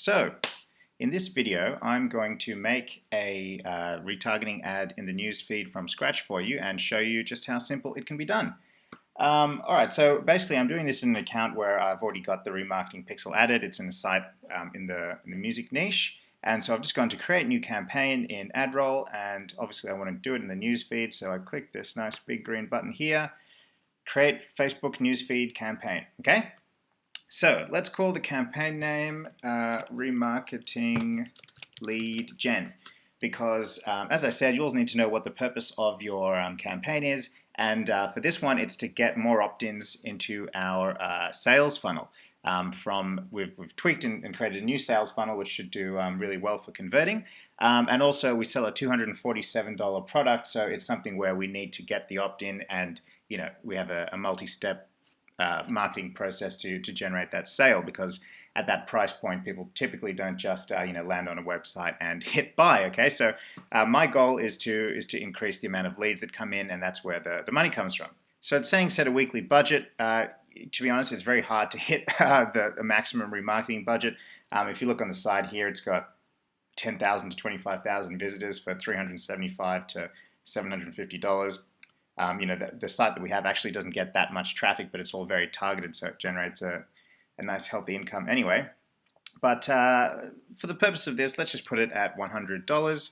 So, in this video, I'm going to make a retargeting ad in the newsfeed from scratch for you and show you just how simple it can be done. Alright, so basically I'm doing this in an account where I've already got the remarketing pixel added. It's in a site in the music niche. And so I've just gone to create new campaign in AdRoll, and obviously I want to do it in the newsfeed, so I click this nice big green button here, create Facebook newsfeed campaign, okay? So let's call the campaign name Remarketing Lead Gen, because as I said, you also need to know what the purpose of your campaign is, and for this one it's to get more opt-ins into our sales funnel. We've tweaked and created a new sales funnel which should do really well for converting, and also we sell a $247 product, so it's something where we need to get the opt-in, and we have a multi-step marketing process to generate that sale, because at that price point people typically don't just land on a website and hit buy. Okay, so my goal is to increase the amount of leads that come in, and that's where the money comes from. So it's saying set a weekly budget. To be honest, it's very hard to hit the maximum remarketing budget. If you look on the side here, it's got 10,000 to 25,000 visitors for $375 to $750. The site that we have actually doesn't get that much traffic, but it's all very targeted, so it generates a nice healthy income anyway. But for the purpose of this, let's just put it at $100.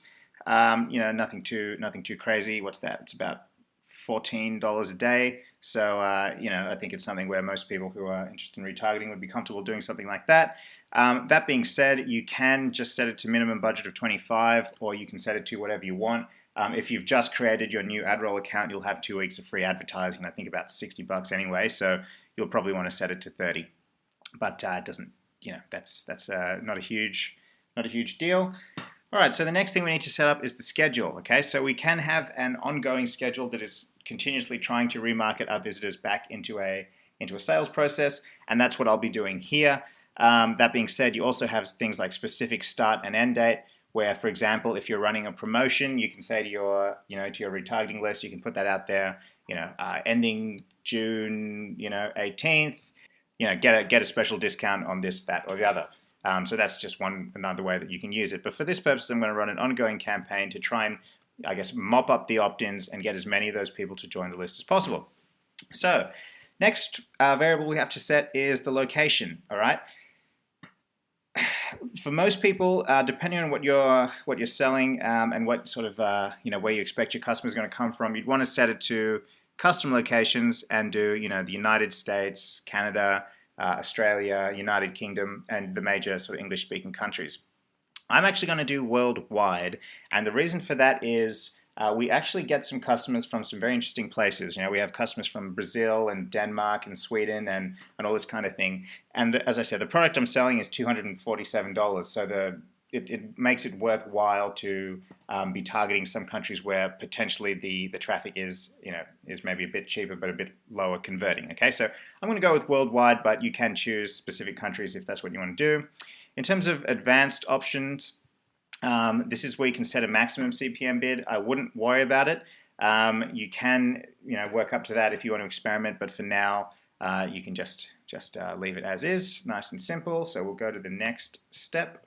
Nothing too crazy. What's that? It's about $14 a day. So I think it's something where most people who are interested in retargeting would be comfortable doing something like that. That being said, you can just set it to minimum budget of 25, or you can set it to whatever you want. If you've just created your new AdRoll account, you'll have 2 weeks of free advertising, I think about $60 anyway, so you'll probably want to set it to 30. But it doesn't, that's not a huge deal. All right, so the next thing we need to set up is the schedule. Okay, so we can have an ongoing schedule that is continuously trying to remarket our visitors back into a sales process, and that's what I'll be doing here. That being said, you also have things like specific start and end date, where, for example, if you're running a promotion, you can say to your retargeting list, you can put that out there, ending June, 18th, get a special discount on this, that, or the other. So that's just another way that you can use it. But for this purpose, I'm going to run an ongoing campaign to try and, mop up the opt-ins and get as many of those people to join the list as possible. So next variable we have to set is the location. All right. For most people, depending on what you're selling and what sort of where you expect your customer is going to come from, you'd want to set it to custom locations and do the United States, Canada, Australia, United Kingdom, and the major sort of English-speaking countries. I'm actually going to do worldwide, and the reason for that is we actually get some customers from some very interesting places. We have customers from Brazil and Denmark and Sweden and all this kind of thing. And as I said, the product I'm selling is $247, so it makes it worthwhile to be targeting some countries where potentially the traffic is maybe a bit cheaper but a bit lower converting. Okay, so I'm going to go with worldwide, but you can choose specific countries if that's what you want to do. In terms of advanced options, this is where you can set a maximum CPM bid. I wouldn't worry about it. You can work up to that if you want to experiment, but for now you can just leave it as is, nice and simple. So we'll go to the next step.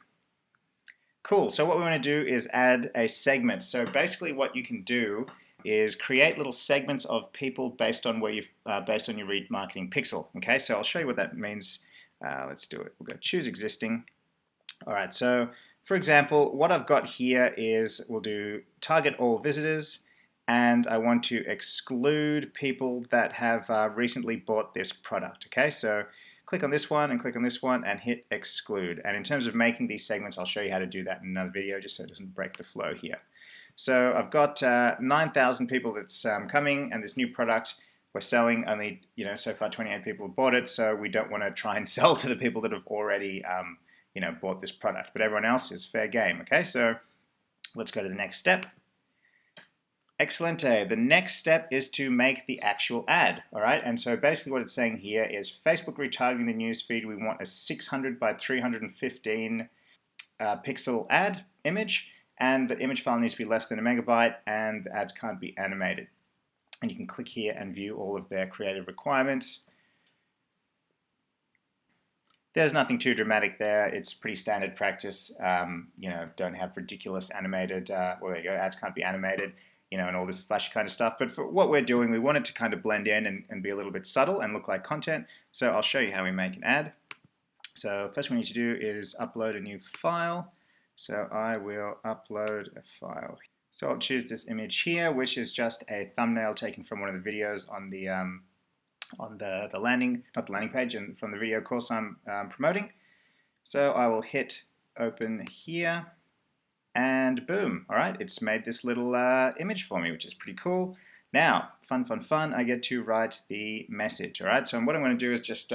Cool. So what we want to do is add a segment. So basically what you can do is create little segments of people based on your remarketing pixel. Okay, so I'll show you what that means. Let's do it. We'll go choose existing. All right, so for example, what I've got here is we'll do target all visitors, and I want to exclude people that have recently bought this product. Okay, so click on this one and click on this one and hit exclude. And in terms of making these segments, I'll show you how to do that in another video just so it doesn't break the flow here. So I've got 9,000 people that's coming, and this new product we're selling only, so far 28 people have bought it, so we don't want to try and sell to the people that have already bought this product, but everyone else is fair game. Okay, so let's go to the next step. Excelente. The next step is to make the actual ad. All right, and so basically what it's saying here is Facebook retargeting the newsfeed. We want a 600 by 315 pixel ad image, and the image file needs to be less than a megabyte, and the ads can't be animated. And you can click here and view all of their creative requirements. There's nothing too dramatic there. It's pretty standard practice. Don't have ridiculous animated, well, there you go, ads can't be animated, and all this flashy kind of stuff. But for what we're doing, we want it to kind of blend in and be a little bit subtle and look like content. So I'll show you how we make an ad. So first we need to do is upload a new file. So I will upload a file. So I'll choose this image here, which is just a thumbnail taken from one of the videos on the landing, not the landing page, and from the video course I'm promoting. So I will hit open here, and boom, all right, it's made this little image for me, which is pretty cool. Now, fun, I get to write the message, all right? So what I'm going to do is just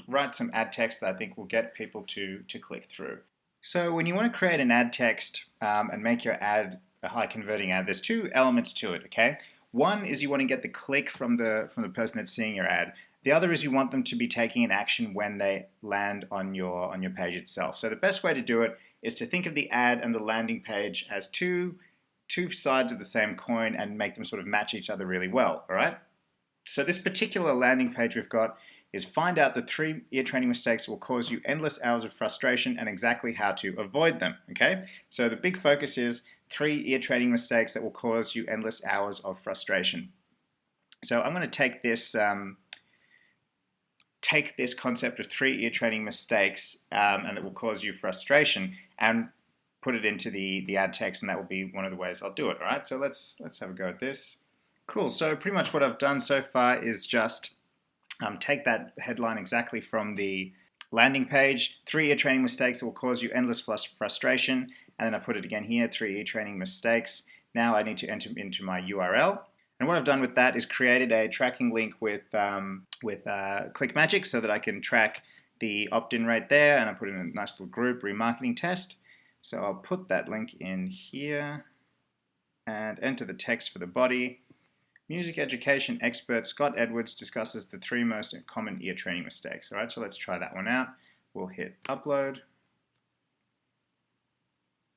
write some ad text that I think will get people to click through. So when you want to create an ad text and make your ad a high converting ad, there's two elements to it, okay? One is you want to get the click from the person that's seeing your ad. The other is you want them to be taking an action when they land on your page itself. So the best way to do it is to think of the ad and the landing page as two sides of the same coin and make them sort of match each other really well, all right? So this particular landing page we've got is find out the 3 ear training mistakes that will cause you endless hours of frustration and exactly how to avoid them, okay? So the big focus is 3 ear training mistakes that will cause you endless hours of frustration. So I'm going to take this concept of 3 ear training mistakes and that will cause you frustration and put it into the ad text, and that will be one of the ways I'll do it. All right, so let's have a go at this. Cool. So pretty much what I've done so far is just take that headline exactly from the landing page, 3 ear training mistakes that will cause you endless frustration, and then I put it again here, 3 ear training mistakes. Now I need to enter into my URL. And what I've done with that is created a tracking link with ClickMagick so that I can track the opt-in rate there, and I put in a nice little group, remarketing test. So I'll put that link in here and enter the text for the body. Music education expert Scott Edwards discusses the 3 most common ear training mistakes. All right, so let's try that one out. We'll hit upload.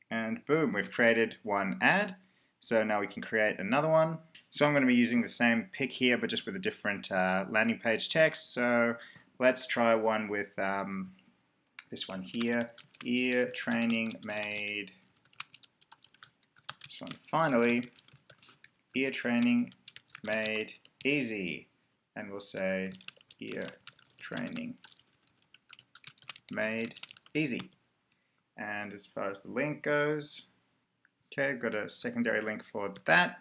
And boom, we've created one ad. So now we can create another one. So I'm going to be using the same pic here, but just with a different landing page text. So let's try one with this one here. Ear training made. This one finally. Ear training made easy. And we'll say ear training made easy. And as far as the link goes, okay, I've got a secondary link for that.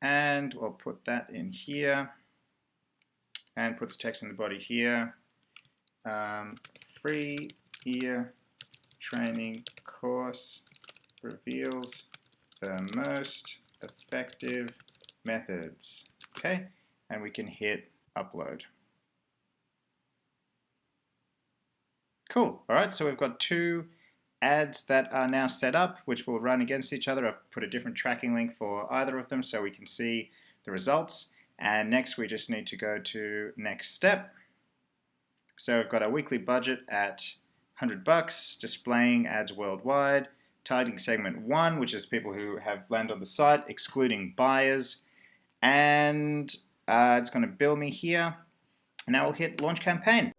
And we'll put that in here and put the text in the body here. Free ear training course reveals the most effective methods. Okay, and we can hit upload. Cool. All right, so we've got 2 ads that are now set up, which will run against each other. I've put a different tracking link for either of them so we can see the results. And next we just need to go to next step. So we've got our weekly budget at $100, displaying ads worldwide, targeting segment 1, which is people who have landed on the site, excluding buyers. And it's going to bill me here. And now we'll hit launch campaign.